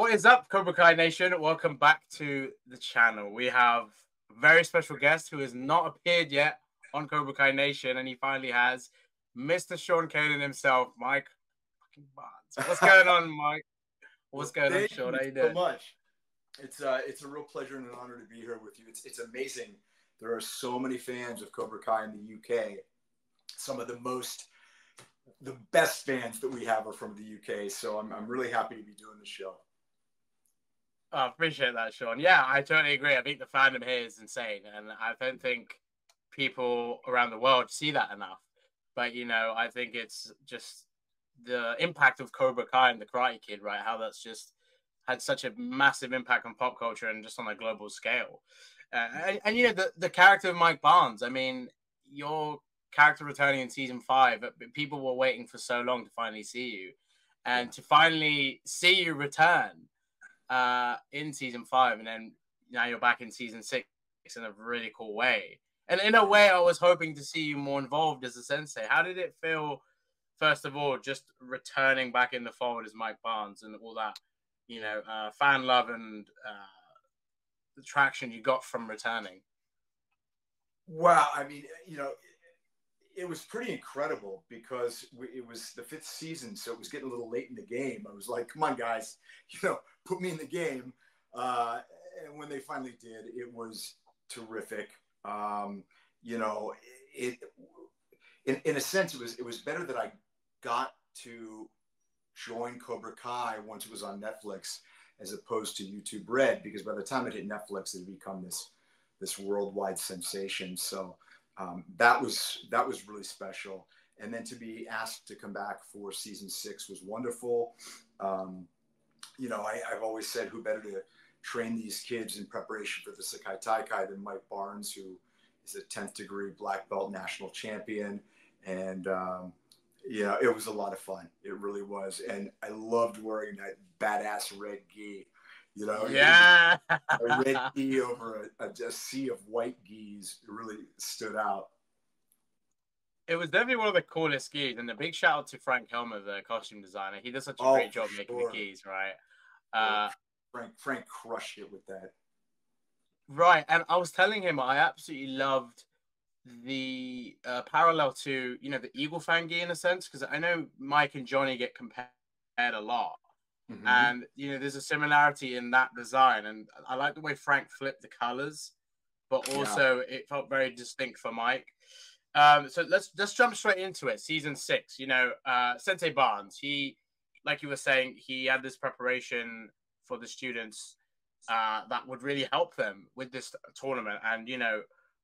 What is up, Cobra Kai Nation? Welcome back to the channel. We have a very special guest who has not appeared yet on Cobra Kai Nation, and he finally has, Mr. Sean Kanan himself, Mike fucking Barnes. What's going on, Mike? What's going on, Sean? How you doing? So much. It's a real pleasure and an honor to be here with you. It's amazing. There are so many fans of Cobra Kai in the UK. Some of the best fans that we have are from the UK. So I'm really happy to be doing this show. I appreciate that, Sean. Yeah, I totally agree. I think the fandom here is insane, and I don't think people around the world see that enough. But, you know, I think it's just the impact of Cobra Kai and the Karate Kid, right? How that's just had such a massive impact on pop culture and just on a global scale. And you know, the character of Mike Barnes, I mean, your character returning in season 5, but people were waiting for so long to finally see you. And to finally see you return in season 5, and then now you're back in season 6 in a really cool way. And in a way, I was hoping to see you more involved as a sensei. How did it feel, first of all, just returning back in the fold as Mike Barnes and all that, you know, fan love and the traction you got from returning? Wow. I mean, you know, it was pretty incredible because it was the 5th season, so it was getting a little late in the game. I was like, come on, guys, you know, put me in the game. And when they finally did, it was terrific. You know, in a sense, it was better that I got to join Cobra Kai once it was on Netflix as opposed to YouTube Red, because by the time it hit Netflix, it had become this worldwide sensation. So that was really special. And then to be asked to come back for season 6 was wonderful. You know, I've always said, who better to train these kids in preparation for the Sekai Taikai than Mike Barnes, who is a 10th degree black belt national champion. And, you know, it was a lot of fun. It really was. And I loved wearing that badass red gi, you know, yeah, a red gi over a sea of white gis. It really stood out. it was definitely one of the coolest gis. And a big shout out to Frank Helmer, the costume designer. He does such a great job making the gis, right? Frank crushed it with that. Right, and I was telling him I absolutely loved the parallel to, you know, the Eagle Fang gi in a sense, because I know Mike and Johnny get compared a lot. Mm-hmm. And, you know, there's a similarity in that design. And I like the way Frank flipped the colors, but also it felt very distinct for Mike. So let's jump straight into it. Season 6, you know, Sensei Barnes, he, like you were saying, he had this preparation for the students that would really help them with this tournament. And, you know,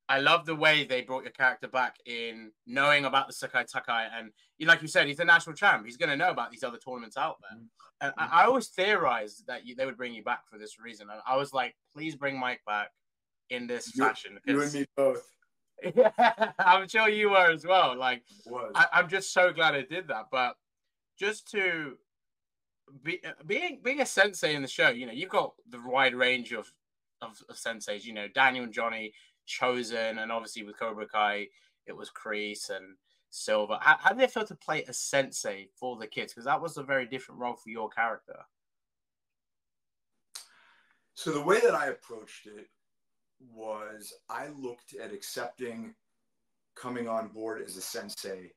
I love the way they brought your character back in knowing about the Sekai Taikai. And like you said, he's a national champ. He's going to know about these other tournaments out there. And I always theorized that they would bring you back for this reason. And I was like, please bring Mike back in this fashion. You and me both. Yeah, I'm sure you were as well. Like, I'm just so glad I did that. But just to being a sensei in the show, you know, you've got the wide range of senseis, you know, Daniel and Johnny, Chosen, and obviously with Cobra Kai, it was Kreese and Silver. How did it feel to play a sensei for the kids? Because that was a very different role for your character. So the way that I approached it was I looked at accepting coming on board as a sensei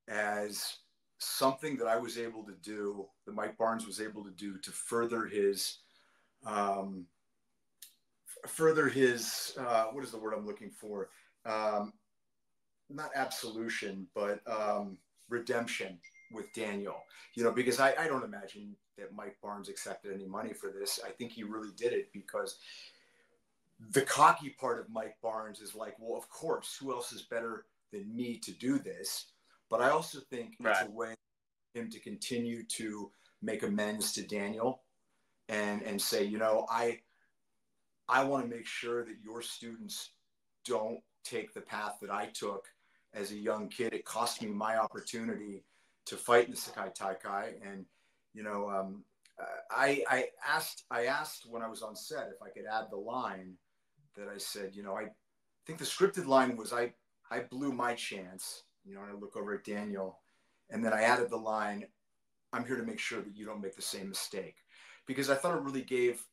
as something that I was able to do, that Mike Barnes was able to do to further his what is the word I'm looking for? Not absolution, but redemption with Daniel. You know, because I don't imagine that Mike Barnes accepted any money for this. I think he really did it because the cocky part of Mike Barnes is like, well, of course, who else is better than me to do this? But I also think it's a way for him to continue to make amends to Daniel and say, you know, I want to make sure that your students don't take the path that I took as a young kid. It cost me my opportunity to fight in the Sekai Taikai. And, you know, I asked when I was on set if I could add the line that I said, you know, I think the scripted line was, I blew my chance, you know, and I look over at Daniel, and then I added the line, I'm here to make sure that you don't make the same mistake. because I thought it really gave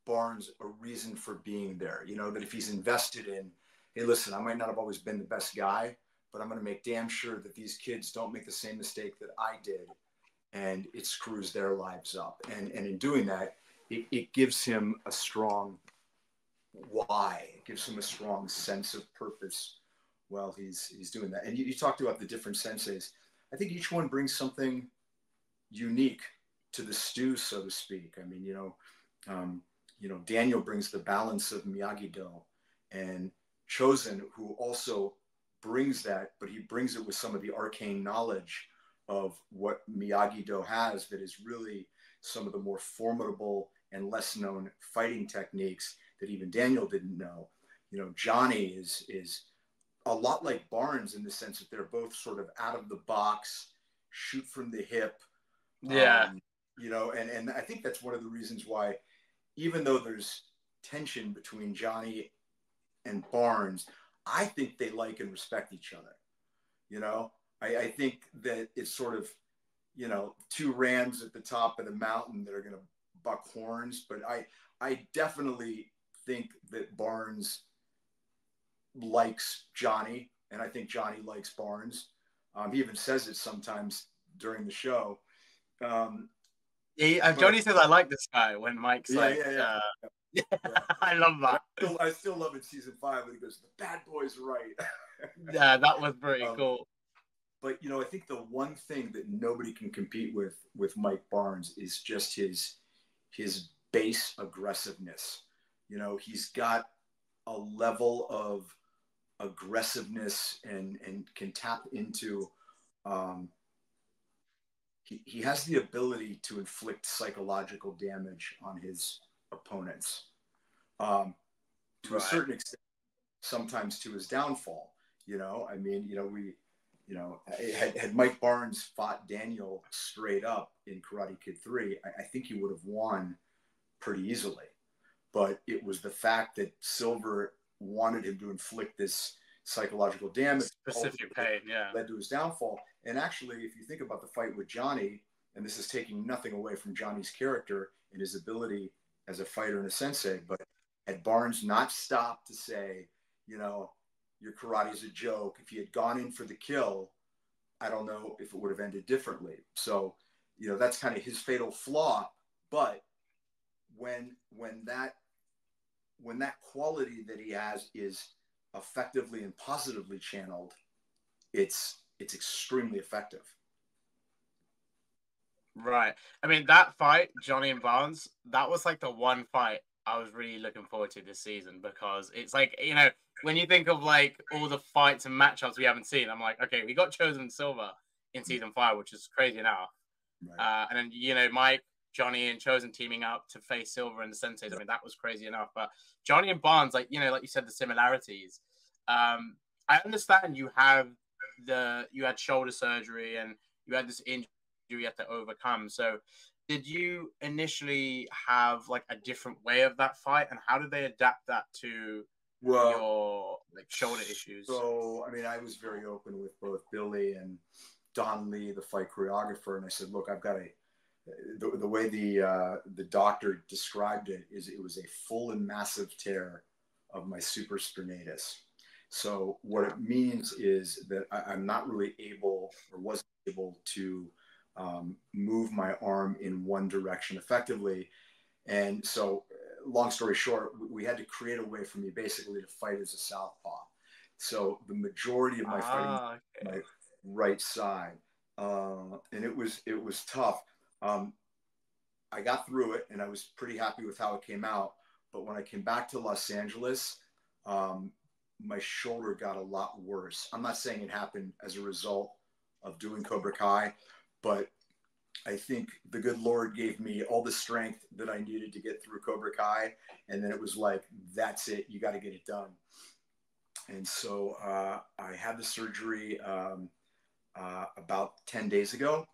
Barnes a reason for being there. You know, that if he's invested in, hey, listen, I might not have always been the best guy, but I'm going to make damn sure that these kids don't make the same mistake that I did, and it screws their lives up. And in doing that, it gives him a strong why. It gives him a strong sense of purpose while he's doing that. And you talked about the different senseis. I think each one brings something unique to the stew, so to speak. I mean, Daniel brings the balance of Miyagi-Do, and Chosen, who also brings that, but he brings it with some of the arcane knowledge of what Miyagi-Do has, that is really some of the more formidable and less known fighting techniques that even Daniel didn't know. You know, Johnny is a lot like Barnes in the sense that they're both sort of out of the box, shoot from the hip. Yeah. And I think that's one of the reasons why, even though there's tension between Johnny and Barnes, I think they like and respect each other. You know, I think that it's sort of, two rams at the top of the mountain that are going to buck horns. But I definitely think that Barnes likes Johnny, and I think Johnny likes Barnes. He even says it sometimes during the show. Johnny says, "I like this guy." When Mike's yeah. I love that. I still love in season 5 when he goes, "The bad boy's right." Yeah, that was pretty cool. But I think the one thing that nobody can compete with Mike Barnes is just his base aggressiveness. He's got a level of aggressiveness and can tap into. He has the ability to inflict psychological damage on his opponents, to a certain extent, sometimes to his downfall. Had Mike Barnes fought Daniel straight up in Karate Kid 3, I think he would have won pretty easily. But it was the fact that Silver wanted him to inflict this psychological damage, specific pain, led to his downfall. And actually, if you think about the fight with Johnny, and this is taking nothing away from Johnny's character and his ability as a fighter and a sensei, but had Barnes not stopped to say, your karate is a joke, if he had gone in for the kill, I don't know if it would have ended differently. So, that's kind of his fatal flaw. But when that quality that he has is effectively and positively channeled, it's extremely effective. Right. I mean, that fight, Johnny and Barnes, that was like the one fight I was really looking forward to this season, because it's like, when you think of like all the fights and matchups we haven't seen, I'm like, okay, we got Chosen Silver in season 5, which is crazy enough. Right. And then, Mike, Johnny, and Chosen teaming up to face Silver and the Senseis. I mean, that was crazy enough. But Johnny and Barnes, like you said, the similarities. I understand you had shoulder surgery and you had this injury you had to overcome. So did you initially have like a different way of that fight, and how did they adapt that to your like shoulder issues? So, I mean, I was very open with both Billy and Don Lee, the fight choreographer, and I said, look, I've got the way the doctor described it is it was a full and massive tear of my supraspinatus. So what it means is that I'm not really able, or wasn't able to move my arm in one direction effectively. And so, long story short, we had to create a way for me basically to fight as a southpaw. So the majority of my fighting, my right side, and it was tough. I got through it, and I was pretty happy with how it came out. But when I came back to Los Angeles, my shoulder got a lot worse. I'm not saying it happened as a result of doing Cobra Kai, but I think the good Lord gave me all the strength that I needed to get through Cobra Kai. And then it was like, that's it. You got to get it done. And so I had the surgery about 10 days ago.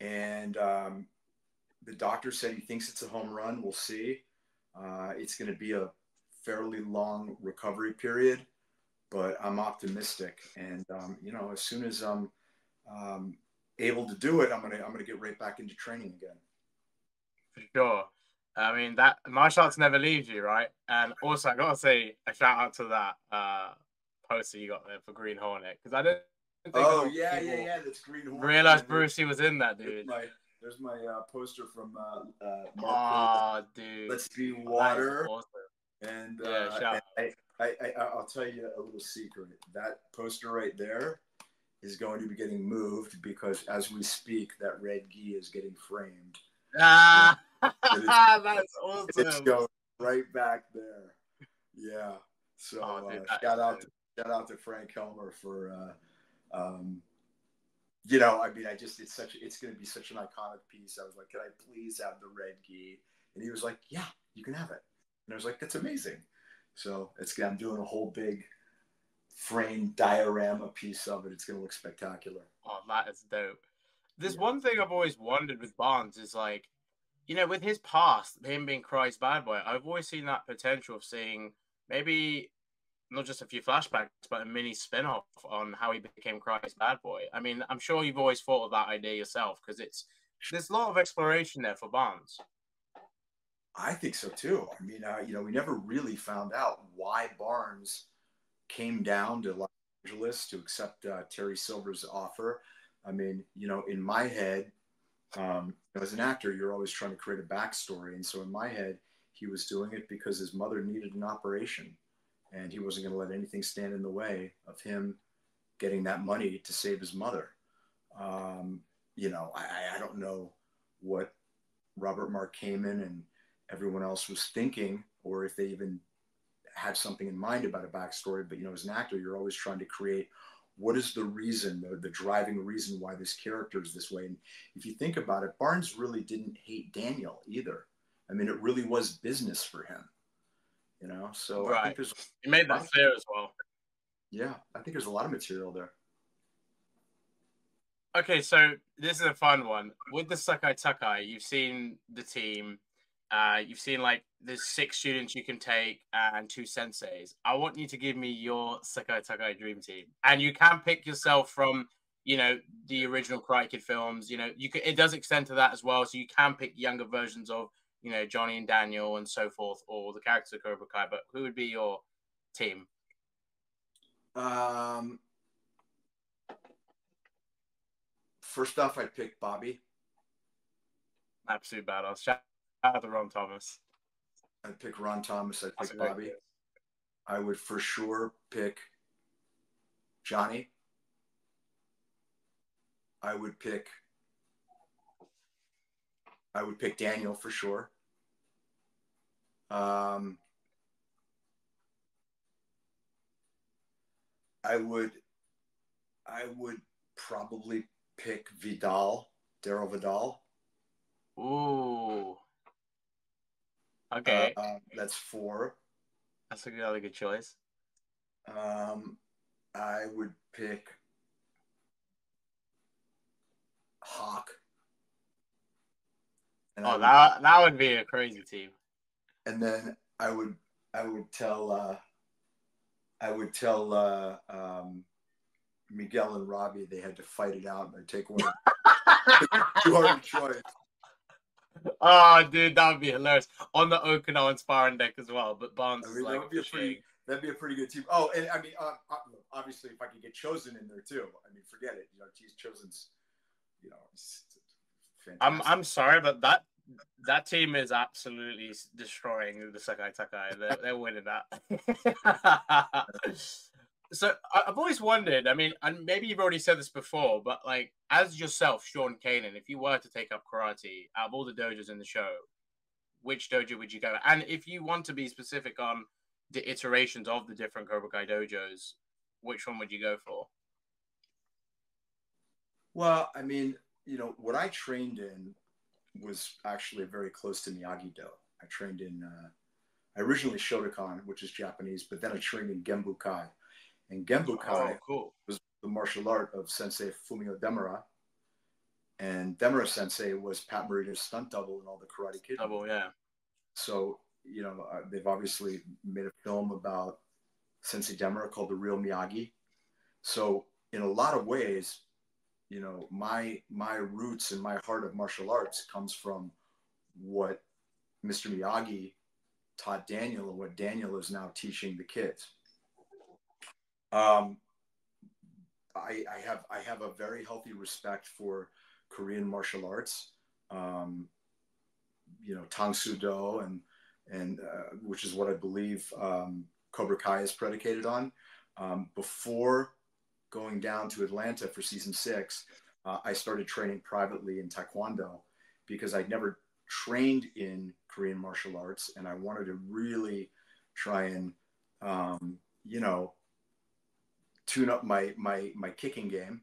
And the doctor said he thinks it's a home run. We'll see. It's going to be a fairly long recovery period, but I'm optimistic. And, as soon as I'm able to do it, I'm gonna get right back into training again. for sure. I mean, that martial arts never leaves you, right? And also, I gotta say a shout out to that poster you got there for Green Hornet, because I don't think a Oh lot of yeah, yeah, people yeah. That's Green Hornet. realized Brucey was in that, dude. There's my poster from Mark. Oh, dude, Let's Be that is Water. awesome. And Yeah, shout out. I'll tell you a little secret. That poster right there is going to be getting moved because as we speak, that red gi is getting framed. Ah, that's awesome. It's going right back there. Yeah. So dude, shout out to Frank Helmer for you know, I mean, it's going to be such an iconic piece. I was like, can I please have the red gi? And he was like, yeah, you can have it. And I was like, that's amazing. So I'm doing a whole big frame diorama piece of it. It's going to look spectacular. Oh, that is dope. There's one thing I've always wondered with Barnes is like, you know, with his past, him being Christ's bad boy, I've always seen that potential of seeing maybe not just a few flashbacks, but a mini spin-off on how he became Christ's bad boy. I mean, I'm sure you've always thought of that idea yourself because there's a lot of exploration there for Barnes. I think so too. I mean, you know, we never really found out why Barnes came down to Los Angeles to accept Terry Silver's offer. I mean, you know, in my head, as an actor, you're always trying to create a backstory. And so in my head, he was doing it because his mother needed an operation and he wasn't going to let anything stand in the way of him getting that money to save his mother. You know, I don't know what Robert Mark Kamen and everyone else was thinking, or if they even had something in mind about a backstory. But, you know, as an actor, you're always trying to create what is the reason, the driving reason why this character is this way. And if you think about it, Barnes really didn't hate Daniel either. I mean, it really was business for him, you know? So right. I think he made that clear as well. Yeah, I think there's a lot of material there. Okay, so this is a fun one. With the Sekai Taikai, you've seen the team. You've seen like there's 6 students you can take and 2 senseis. I want you to give me your Sekai Taikai dream team, and you can pick yourself from, you know, the original Karate Kid films. You know, it does extend to that as well, so you can pick younger versions of, you know, Johnny and Daniel and so forth, or the characters of Cobra Kai. But who would be your team? First off, I'd pick Bobby. Absolute badass. Shout out to Ron Thomas. I'd pick Ron Thomas. I'd pick Bobby. I would for sure pick Johnny. I would pick Daniel for sure. I would probably pick Vidal, Daryl Vidal. Ooh. Okay. That's 4. That's another good choice. I would pick Hawk. And that would be a crazy team. And then I would tell Miguel and Robbie they had to fight it out and I'd take one. Too hard to choice. Oh, dude, that would be hilarious on the Okinawan sparring deck as well. But Barnes, I mean, that'd be a pretty good team. Oh, and I mean, obviously, if I could get Chosen in there too, I mean, forget it. You know, Chosen's, you know, it's fantastic. I'm sorry, but that team is absolutely destroying the Sekai Taikai. They're winning that. So I've always wondered, I mean, and maybe you've already said this before, but like as yourself, Sean Kanan, if you were to take up karate out of all the dojos in the show, which dojo would you go? And if you want to be specific on the iterations of the different Cobra Kai dojos, which one would you go for? Well, I mean, you know, what I trained in was actually very close to Miyagi-Do. I trained in, I originally Shotokan, which is Japanese, but then I trained in Genbu Kai. And Genbu Kai was the martial art of Sensei Fumio Demura. And Demura Sensei was Pat Morita's stunt double in all the Karate Kid. Double, yeah. So, you know, they've obviously made a film about Sensei Demura called The Real Miyagi. So in a lot of ways, you know, my roots and my heart of martial arts comes from what Mr. Miyagi taught Daniel and what Daniel is now teaching the kids. I have a very healthy respect for Korean martial arts, you know, Tang Soo Do, and which is what I believe Cobra Kai is predicated on. Before going down to Atlanta for season 6, I started training privately in Taekwondo because I'd never trained in Korean martial arts, and I wanted to really try and you know, tune up my kicking game,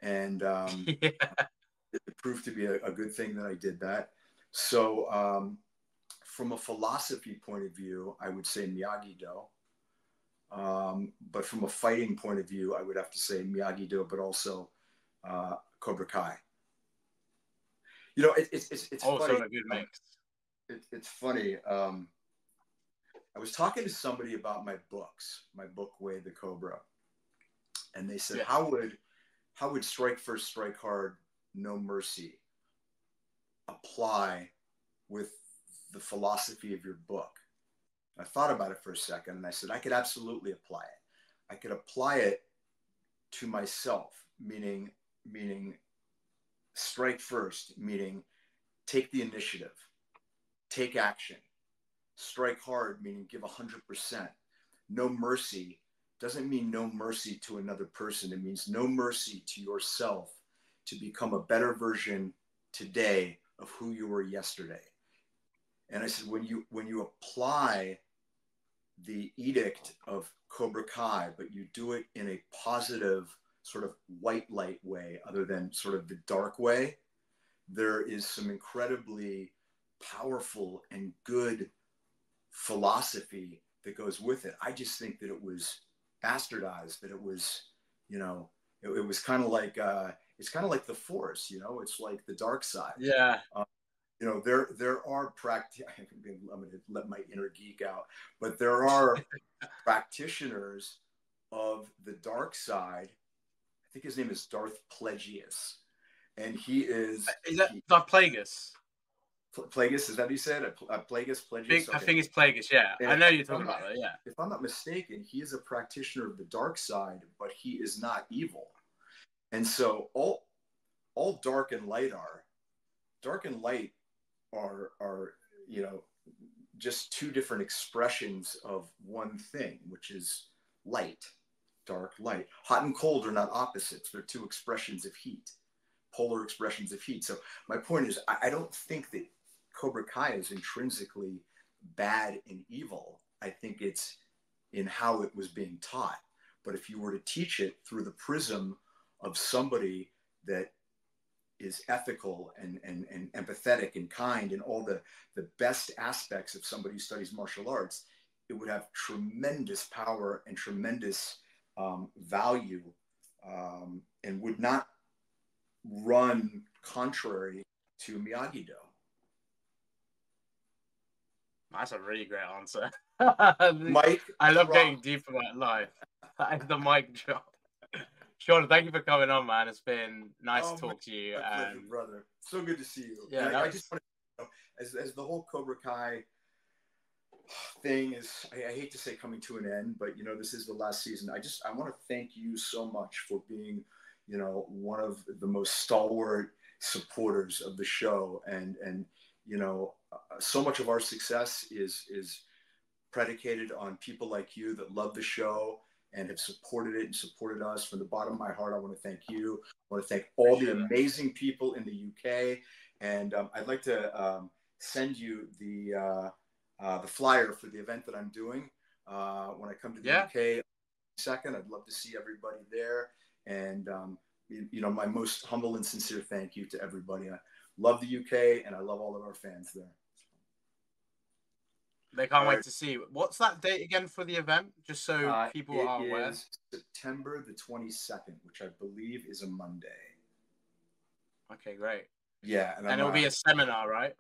and Yeah. it proved to be a good thing that I did that. So from a philosophy point of view, I would say Miyagi-Do. But from a fighting point of view, I would have to say Miyagi-Do, but also Cobra Kai. You know, it's Also funny. a good mix. It's funny. I was talking to somebody about my books, my book, Way the Cobra. And they said, Yeah. how would strike first, strike hard, no mercy apply with the philosophy of your book? I thought about it for a second, and I said, I could absolutely apply it. I could apply it to myself, meaning strike first, meaning take the initiative, take action. Strike hard, meaning give 100%. No mercy doesn't mean no mercy to another person. It means no mercy to yourself to become a better version today of who you were yesterday. And I said, when you apply the edict of Cobra Kai, but you do it in a positive sort of white light way, other than sort of the dark way, there is some incredibly powerful and good philosophy that goes with it. I just think that it was bastardized, that it was, you know, it was kind of like, it's kind of like the Force, you know, it's like the dark side. Yeah. You know, there are I'm going to let my inner geek out, but there are practitioners of the dark side. I think his name is Darth Plagueis, and he is that Plagueis? Plagueis, is that what you said? Plagueis? Okay. I think it's Plagueis, yeah. And I know you're talking about that, yeah. If I'm not mistaken, he is a practitioner of the dark side, but he is not evil. And so all dark and light are, you know, just two different expressions of one thing, which is light, dark, light. Hot and cold are not opposites. They're two expressions of heat, polar expressions of heat. So my point is, I don't think that Cobra Kai is intrinsically bad and evil. I think it's in how it was being taught. But if you were to teach it through the prism of somebody that is ethical and empathetic and kind and all the best aspects of somebody who studies martial arts, it would have tremendous power and tremendous value, and would not run contrary to Miyagi-Do. That's a really great answer. Mike, I love getting deep about life. That is the mic drop. Sean, thank you for coming on, man. It's been nice to talk to you. My pleasure, brother. So good to see you. Yeah, I just want to, you know, as the whole Cobra Kai thing is, I hate to say coming to an end, but you know, this is the last season. I want to thank you so much for being, you know, one of the most stalwart supporters of the show, and you know, so much of our success is predicated on people like you that love the show and have supported it and supported us. From the bottom of my heart, I want to thank you. I want to thank all the amazing people in the UK, and I'd like to send you the flyer for the event that I'm doing when I come to the UK. Second, I'd love to see everybody there, and you know, my most humble and sincere thank you to everybody. I love the UK, and I love all of our fans there. They can't wait to see. What's that date again for the event? Just so people are aware. It is September the 22nd, which I believe is a Monday. Okay, great. Yeah, and it'll be a seminar, right?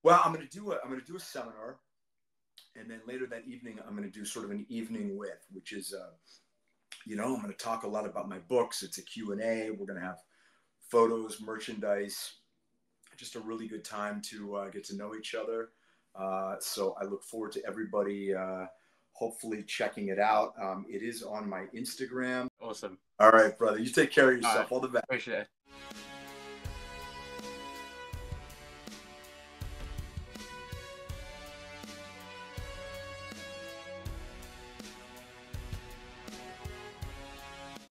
Well, I'm gonna do a seminar, and then later that evening, I'm gonna do sort of an evening with, which is, you know, I'm gonna talk a lot about my books. It's a Q&A. We're gonna have photos, merchandise, just a really good time to get to know each other. So I look forward to everybody hopefully checking it out. It is on my Instagram. Awesome. All right, brother. You take care of yourself. All right. All the best. Appreciate it.